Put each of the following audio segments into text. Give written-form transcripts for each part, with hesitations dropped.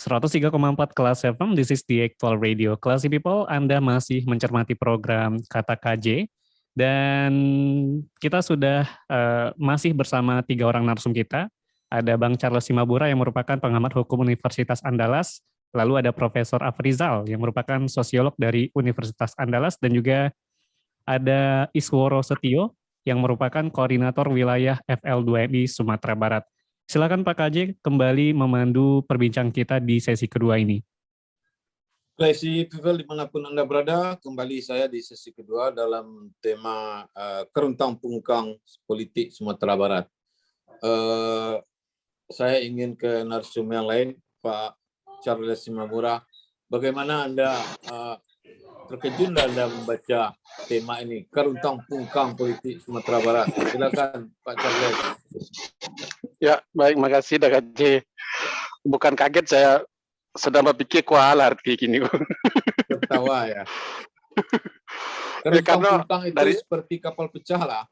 103,4 Kelas FM, this is the actual radio. Classy People, Anda masih mencermati program Kata KJ, dan kita sudah masih bersama 3 orang narsum kita. Ada Bang Charles Simabura yang merupakan pengamat hukum Universitas Andalas, lalu ada Profesor Afrizal yang merupakan sosiolog dari Universitas Andalas, dan juga ada Isworo Setio yang merupakan koordinator wilayah FL2MI Sumatera Barat. Silakan Pak KJ kembali memandu perbincangan kita di sesi kedua ini. Classy People dimanapun Anda berada, kembali saya di sesi kedua dalam tema keruntang pungkang politik Sumatera Barat. Saya ingin ke narsum yang lain, Pak Charles Simabura. Bagaimana Anda terkejut Anda membaca tema ini, keruntang pungkang politik Sumatera Barat? Silakan Pak Charles. Ya, baik, makasih Dak KJ. Bukan kaget, saya sedang berpikir kuala arti gini. Tertawa ya. Keruntang pungkang itu dari seperti kapal pecah lah.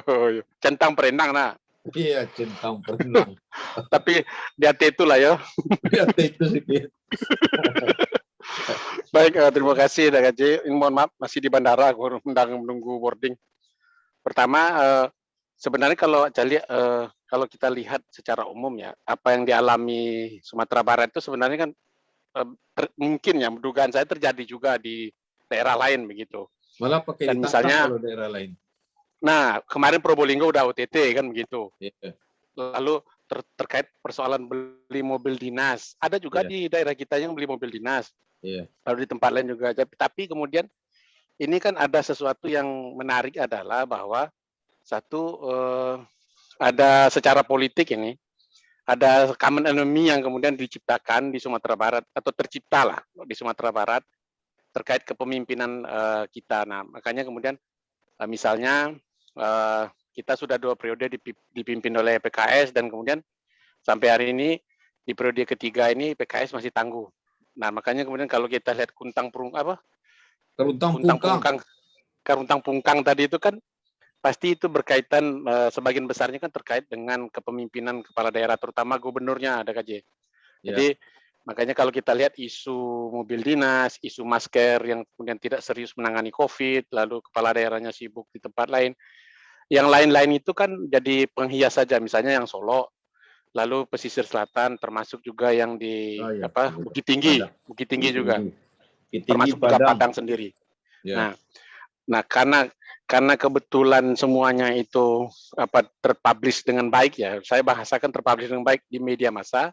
Oh, centang perenang nah. Iya, centang perenang. Tapi di hati itulah ya. Di hati itu sedikit. Baik, terima kasih Dak KJ. Mohon maaf masih di bandara, aku menunggu boarding. Pertama, sebenarnya kalau kita lihat secara umum ya, apa yang dialami Sumatera Barat itu sebenarnya kan mungkin ya, dugaan saya terjadi juga di daerah lain begitu. Malah pakai ditangkap misalnya kalau daerah lain. Nah, kemarin Probolinggo udah OTT kan begitu. Yeah. Lalu terkait persoalan beli mobil dinas, ada juga di daerah kita yang beli mobil dinas. Lalu di tempat lain juga. Tapi kemudian ini kan ada sesuatu yang menarik adalah bahwa satu ada secara politik ini, ada common enemy yang kemudian diciptakan di Sumatera Barat, atau terciptalah di Sumatera Barat terkait kepemimpinan kita. Nah, makanya kemudian misalnya kita sudah 2 periode dipimpin oleh PKS, dan kemudian sampai hari ini di periode ketiga ini PKS masih tangguh. Nah, makanya kemudian kalau kita lihat keruntang pungkang tadi itu kan pasti itu berkaitan, sebagian besarnya kan terkait dengan kepemimpinan kepala daerah, terutama gubernurnya, Dak KJ. Jadi makanya kalau kita lihat isu mobil dinas, isu masker yang kemudian tidak serius menangani COVID, lalu kepala daerahnya sibuk di tempat lain. Yang lain-lain itu kan jadi penghias saja, misalnya yang Solo, lalu pesisir selatan, termasuk juga yang di Bukit Tinggi juga, termasuk juga Padang sendiri. Nah, karena kebetulan semuanya itu terpublish dengan baik ya, saya bahasakan terpublish dengan baik di media massa,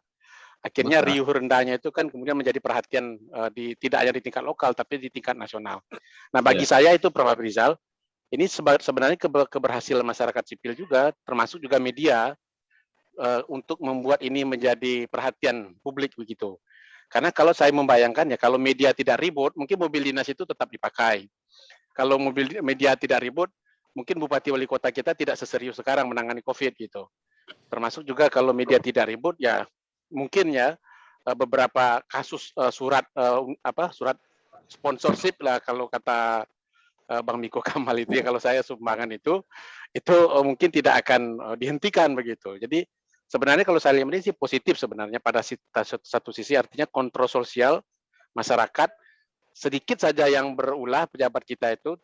akhirnya riuh rendahnya itu kan kemudian menjadi perhatian tidak hanya di tingkat lokal tapi di tingkat nasional. Nah, bagi saya itu Prof. Rizal, ini sebenarnya keberhasilan masyarakat sipil juga, termasuk juga media, untuk membuat ini menjadi perhatian publik begitu. Karena kalau saya membayangkan ya, kalau media tidak ribut, mungkin mobil dinas itu tetap dipakai. Kalau media tidak ribut, mungkin bupati wali kota kita tidak seserius sekarang menangani COVID gitu. Termasuk juga kalau media tidak ribut, ya mungkin ya beberapa kasus surat sponsorship lah kalau kata Bang Miko Kamal itu ya, kalau saya sumbangan itu mungkin tidak akan dihentikan begitu. Jadi sebenarnya kalau saya lihat ini sih positif sebenarnya pada satu sisi, artinya kontrol sosial masyarakat. Sedikit saja yang berulah pejabat kita itu,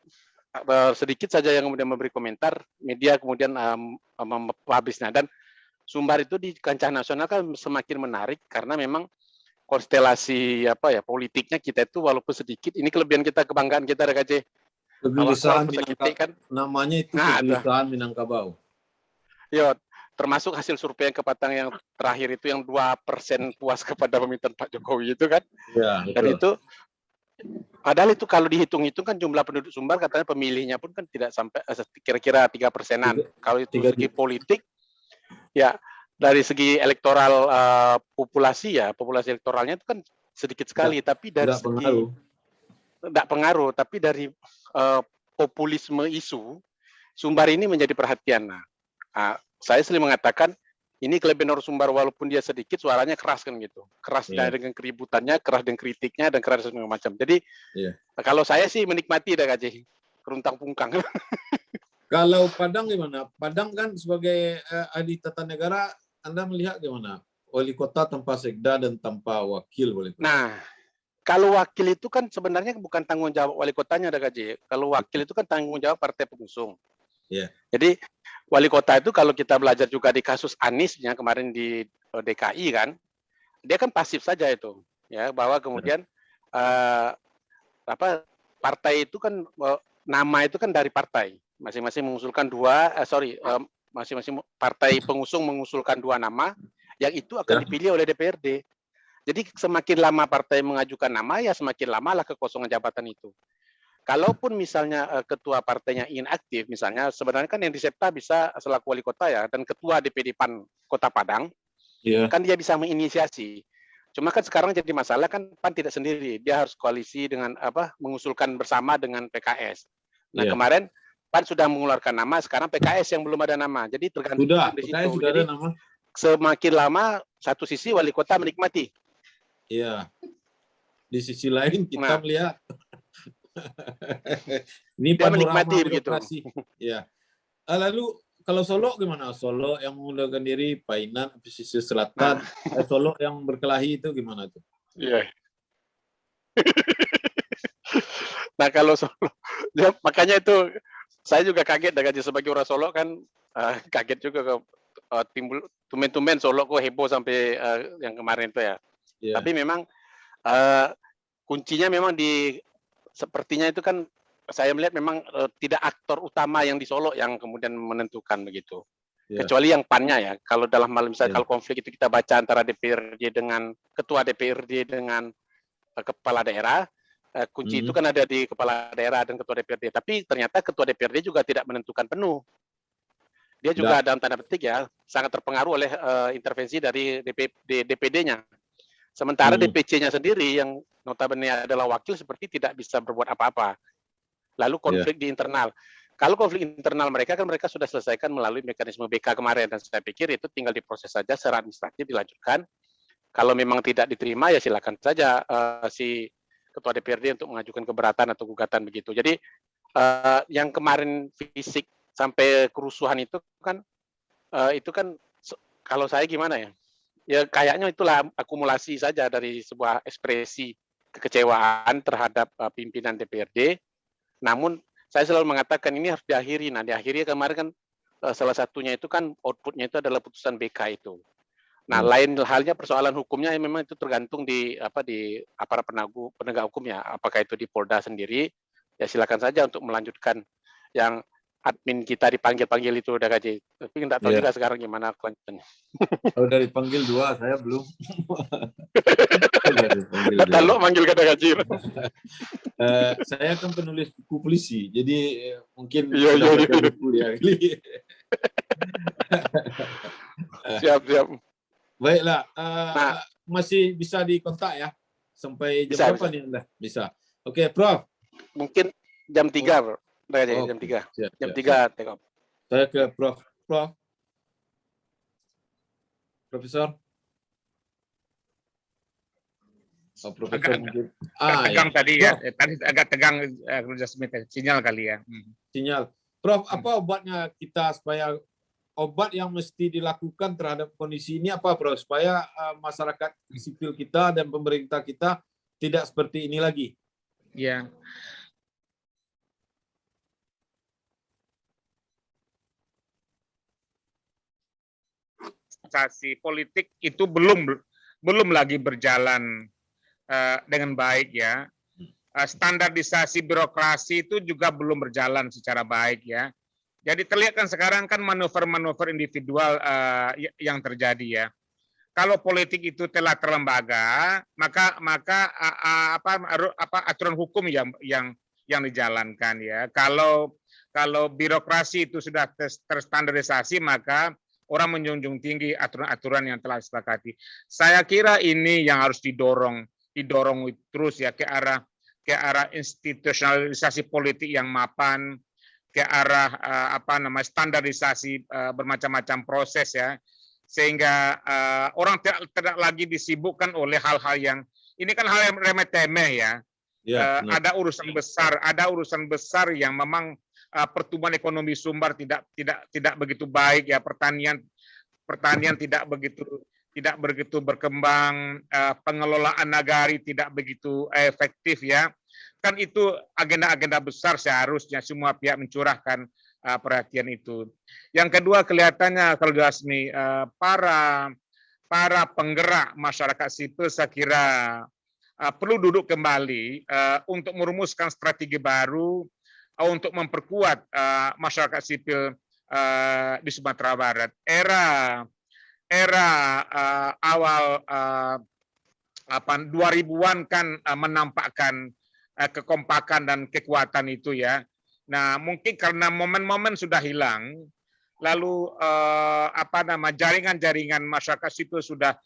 sedikit saja yang kemudian memberi komentar, media kemudian mempublishnya. Dan Sumbar itu di kancah nasional kan semakin menarik karena memang konstelasi politiknya kita itu walaupun sedikit, ini kelebihan kita, kebanggaan kita, Dak KJ. Kegelisahan Minangkabau, kan, namanya itu kegelisahan Minangkabau. Ya, termasuk hasil survei yang Kepatang yang terakhir itu yang 2% puas kepada pemerintahan Pak Jokowi itu kan. Ya, dan itu padahal itu kalau dihitung-hitung kan jumlah penduduk Sumbar katanya pemilihnya pun kan tidak sampai kira-kira 3%-an. Kalau itu segi politik, ya dari segi elektoral populasi elektoralnya itu kan sedikit sekali, tapi dari segi tidak pengaruh, tapi dari populisme isu, Sumbar ini menjadi perhatian. Nah, saya sering mengatakan ini kelebihan orang Sumbar, walaupun dia sedikit suaranya keras kan gitu, keras dengan keributannya, keras dengan kritiknya, dan keras dengan macam. Jadi kalau saya sih menikmati Dak KJ, keruntang pungkang. Kalau Padang gimana? Padang kan sebagai ahli tata negara, Anda melihat gimana? wali kota tanpa sekda dan tanpa wakil wali kota. Nah, kalau wakil itu kan sebenarnya bukan tanggung jawab wali kotanya, DKJ. Kalau wakil itu kan tanggung jawab partai pengusung. Iya. Jadi wali kota itu kalau kita belajar juga di kasus Aniesnya kemarin di DKI kan, dia kan pasif saja itu, ya, bahwa kemudian partai itu kan nama itu kan dari partai, masing-masing mengusulkan masing-masing partai pengusung mengusulkan 2 nama, yang itu akan dipilih oleh DPRD. Jadi semakin lama partai mengajukan nama, ya semakin lama lah kekosongan jabatan itu. Kalaupun misalnya ketua partainya ingin aktif, misalnya sebenarnya kan yang disepta bisa selaku wali kota ya, dan ketua DPD PAN Kota Padang, kan dia bisa menginisiasi. Cuma kan sekarang jadi masalah kan PAN tidak sendiri, dia harus koalisi dengan mengusulkan bersama dengan PKS. Nah kemarin PAN sudah mengeluarkan nama, sekarang PKS yang belum ada nama, jadi tergantung di situ. Sudah jadi ada nama. Semakin lama satu sisi wali kota menikmati. Iya. Di sisi lain kita melihat ini dia menikmati begitu. Ya. Lalu kalau Solo gimana? Solo yang mengundurkan diri, Painan, pesisir selatan, Solo yang berkelahi itu gimana tuh? Iya. Nah kalau Solo, ya, makanya itu saya juga kaget dengan sebagai orang Solo kan kaget juga timbul tumen-tumen Solo kok heboh sampai yang kemarin itu ya. Tapi memang kuncinya memang sepertinya itu kan saya melihat memang tidak aktor utama yang di Solo yang kemudian menentukan begitu. Kecuali yang PAN-nya ya. Kalau dalam hal misalnya kalau konflik itu kita baca antara DPRD dengan ketua DPRD dengan kepala daerah, kunci itu kan ada di kepala daerah dan ketua DPRD. Tapi ternyata ketua DPRD juga tidak menentukan penuh. Dia juga dalam tanda petik ya sangat terpengaruh oleh intervensi dari DPD-nya. Sementara DPC-nya sendiri yang notabene adalah wakil seperti tidak bisa berbuat apa-apa. Lalu konflik di internal. Kalau konflik internal mereka kan mereka sudah selesaikan melalui mekanisme BK kemarin, dan saya pikir itu tinggal diproses saja secara administratif dilanjutkan. Kalau memang tidak diterima ya silakan saja si ketua DPRD untuk mengajukan keberatan atau gugatan begitu. Jadi yang kemarin fisik sampai kerusuhan itu kan kalau saya gimana ya? Ya kayaknya itulah akumulasi saja dari sebuah ekspresi kekecewaan terhadap pimpinan DPRD. Namun saya selalu mengatakan ini harus diakhiri. Nah diakhiri kemarin kan salah satunya itu kan outputnya itu adalah putusan BK itu. Nah lain halnya persoalan hukumnya memang itu tergantung di aparat penegak hukumnya. Apakah itu di Polda sendiri? Ya silakan saja untuk melanjutkan yang admin kita dipanggil itu udah gaji. Tapi nggak tahu juga sekarang gimana kelanjutannya. Kalau dari panggil 2 saya belum. Kalau manggil kata gaji. Saya kan penulis buku polisi, jadi mungkin sudah baca buku ya. Siap. Baiklah, masih bisa dikontak ya sampai jam berapa nih Anda? Bisa. Oke, Prof. Mungkin jam 3, Bro. Jam 3. Jam 3 take off. Saya ke Prof. Profesor. Profesor mungkin. Tegang tadi ya. Tadi agak tegang sinyal kali ya. Sinyal. Prof, apa obatnya kita supaya obat yang mesti dilakukan terhadap kondisi ini apa, Prof? Supaya masyarakat sipil kita dan pemerintah kita tidak seperti ini lagi. Ya. Politik itu belum lagi berjalan dengan baik ya. Standarisasi birokrasi itu juga belum berjalan secara baik ya. Jadi terlihat kan sekarang kan manuver-manuver individual yang terjadi ya. Kalau politik itu telah terlembaga, maka aturan hukum yang dijalankan ya. Kalau birokrasi itu sudah terstandarisasi, maka orang menjunjung tinggi aturan-aturan yang telah disepakati. Saya kira ini yang harus didorong terus ya ke arah institusionalisasi politik yang mapan, ke arah standarisasi bermacam-macam proses ya, sehingga orang tidak lagi disibukkan oleh hal-hal yang ini kan hal yang remeh-temeh ya. Ada urusan besar yang memang pertumbuhan ekonomi sumber tidak begitu baik ya, pertanian tidak begitu tidak begitu berkembang, pengelolaan nagari tidak begitu efektif ya. Kan itu agenda-agenda besar seharusnya semua pihak mencurahkan perhatian itu. Yang kedua kelihatannya kalau jelas nih para penggerak masyarakat sipil saya kira perlu duduk kembali untuk merumuskan strategi baru untuk memperkuat masyarakat sipil di Sumatera Barat. Era awal 2000-an kan menampakkan kekompakan dan kekuatan itu ya. Nah, mungkin karena momen-momen sudah hilang, lalu jaringan-jaringan masyarakat sipil sudah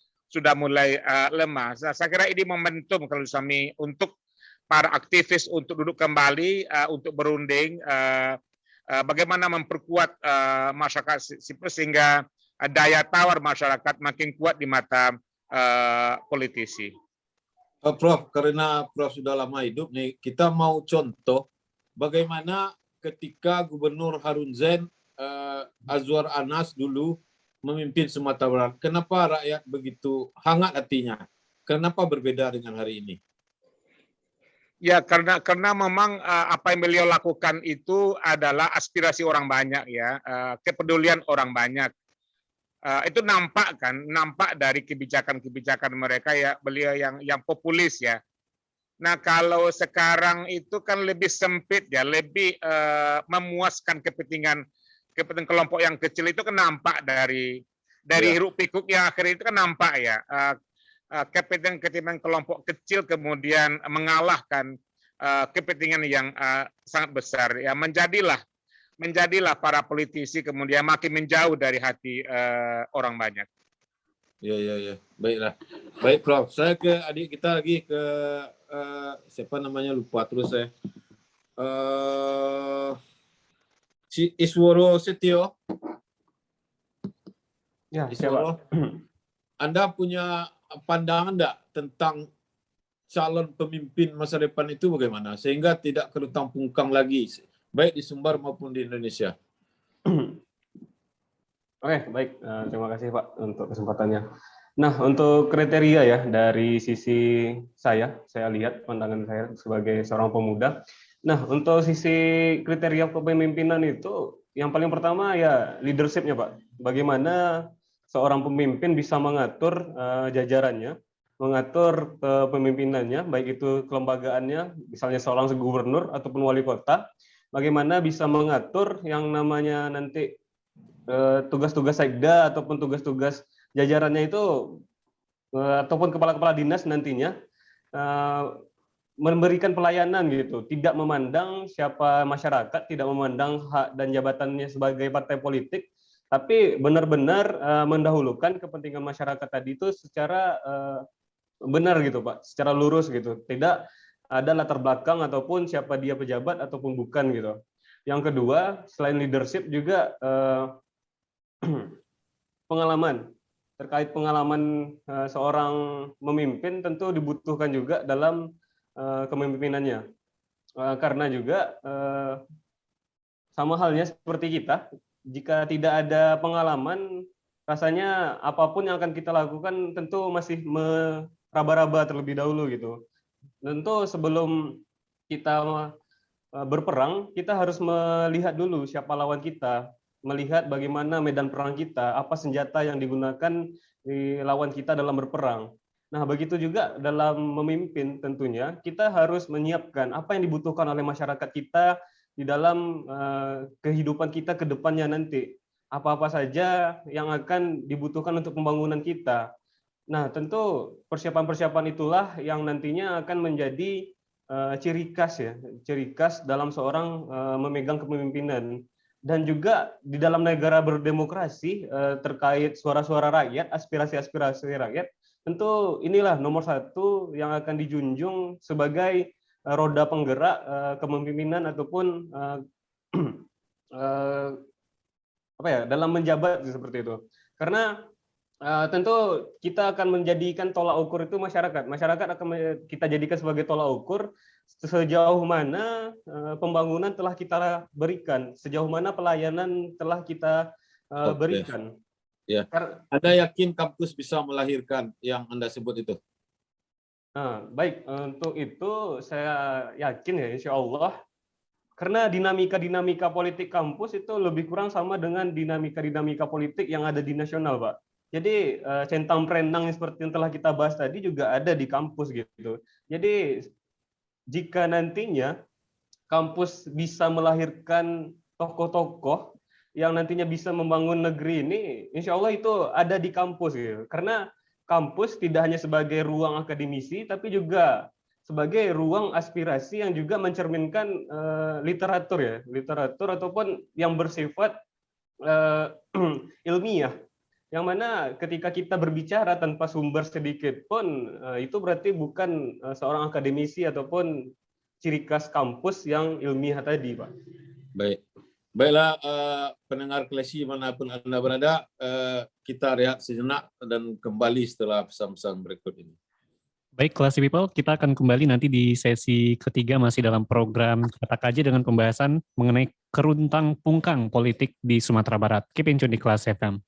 mulai lemah. Saya kira ini momentum kalau kami untuk para aktivis untuk duduk kembali, untuk berunding, bagaimana memperkuat masyarakat sipil sehingga daya tawar masyarakat makin kuat di mata politisi. Prof, karena Prof sudah lama hidup nih, kita mau contoh bagaimana ketika Gubernur Harun Zain Azwar Anas dulu memimpin Sumatera Barat. Kenapa rakyat begitu hangat hatinya? Kenapa berbeda dengan hari ini? Ya, karena memang apa yang beliau lakukan itu adalah aspirasi orang banyak ya, kepedulian orang banyak. Itu nampak dari kebijakan-kebijakan mereka ya, beliau yang populis ya. Nah, kalau sekarang itu kan lebih sempit ya, lebih memuaskan kepentingan kelompok yang kecil itu kan nampak dari hiruk pikuk yang akhir itu kan nampak ya. Kepentingan kelompok kecil kemudian mengalahkan kepentingan yang sangat besar ya, menjadilah para politisi kemudian makin menjauh dari hati orang banyak. Ya. Baiklah. Baik, Prof. Saya ke adik kita lagi ke siapa namanya lupa terus saya. Isworo Setio. Ya, Isworo. Anda punya pandangan enggak tentang calon pemimpin masa depan itu bagaimana sehingga tidak kerutang pungkang lagi baik di Sumbar maupun di Indonesia? Oke, baik. Terima kasih Pak untuk kesempatannya. Nah, untuk kriteria ya dari sisi saya lihat pandangan saya sebagai seorang pemuda. Nah, untuk sisi kriteria kepemimpinan itu yang paling pertama ya leadership-nya Pak. Bagaimana seorang pemimpin bisa mengatur jajarannya, mengatur kepemimpinannya, baik itu kelembagaannya, misalnya seorang gubernur ataupun wali kota, bagaimana bisa mengatur yang namanya nanti tugas-tugas sekda ataupun tugas-tugas jajarannya itu ataupun kepala-kepala dinas nantinya memberikan pelayanan gitu, tidak memandang siapa masyarakat, tidak memandang hak dan jabatannya sebagai partai politik, tapi benar-benar mendahulukan kepentingan masyarakat tadi itu secara benar gitu Pak, secara lurus gitu, tidak ada latar belakang ataupun siapa dia pejabat ataupun bukan gitu. Yang kedua, selain leadership juga pengalaman. Terkait pengalaman seorang memimpin tentu dibutuhkan juga dalam kepemimpinannya. Karena juga sama halnya seperti kita, jika tidak ada pengalaman, rasanya apapun yang akan kita lakukan tentu masih meraba-raba terlebih dahulu gitu. Tentu sebelum kita berperang, kita harus melihat dulu siapa lawan kita, melihat bagaimana medan perang kita, apa senjata yang digunakan di lawan kita dalam berperang. Nah, begitu juga dalam memimpin tentunya, kita harus menyiapkan apa yang dibutuhkan oleh masyarakat kita di dalam kehidupan kita ke depannya nanti. Apa-apa saja yang akan dibutuhkan untuk pembangunan kita. Nah, tentu persiapan-persiapan itulah yang nantinya akan menjadi ciri khas dalam seorang memegang kepemimpinan. Dan juga di dalam negara berdemokrasi terkait suara-suara rakyat, aspirasi-aspirasi rakyat, tentu inilah nomor satu yang akan dijunjung sebagai roda penggerak kepemimpinan ataupun dalam menjabat seperti itu. Karena tentu kita akan menjadikan tolak ukur itu masyarakat. Masyarakat akan kita jadikan sebagai tolak ukur sejauh mana pembangunan telah kita berikan, sejauh mana pelayanan telah kita berikan. Ya. Anda yakin kampus bisa melahirkan yang Anda sebut itu? Nah, baik, untuk itu saya yakin ya, insya Allah, karena dinamika-dinamika politik kampus itu lebih kurang sama dengan dinamika-dinamika politik yang ada di nasional, Pak. Jadi centang perenang seperti yang telah kita bahas tadi juga ada di kampus gitu. Jadi jika nantinya kampus bisa melahirkan tokoh-tokoh yang nantinya bisa membangun negeri ini, insya Allah itu ada di kampus gitu. Karena kampus tidak hanya sebagai ruang akademisi, tapi juga sebagai ruang aspirasi yang juga mencerminkan literatur ya, literatur ataupun yang bersifat ilmiah. Yang mana ketika kita berbicara tanpa sumber sedikit pun, itu berarti bukan seorang akademisi ataupun ciri khas kampus yang ilmiah tadi, Pak. Baik. Baiklah, pendengar Klesi manapun Anda berada, kita rehat sejenak dan kembali setelah pesan-pesan berikut ini. Baik, Classy People, kita akan kembali nanti di sesi ketiga masih dalam program Kata KJ dengan pembahasan mengenai keruntang pungkang politik di Sumatera Barat. Keep in tune di Kelas FM.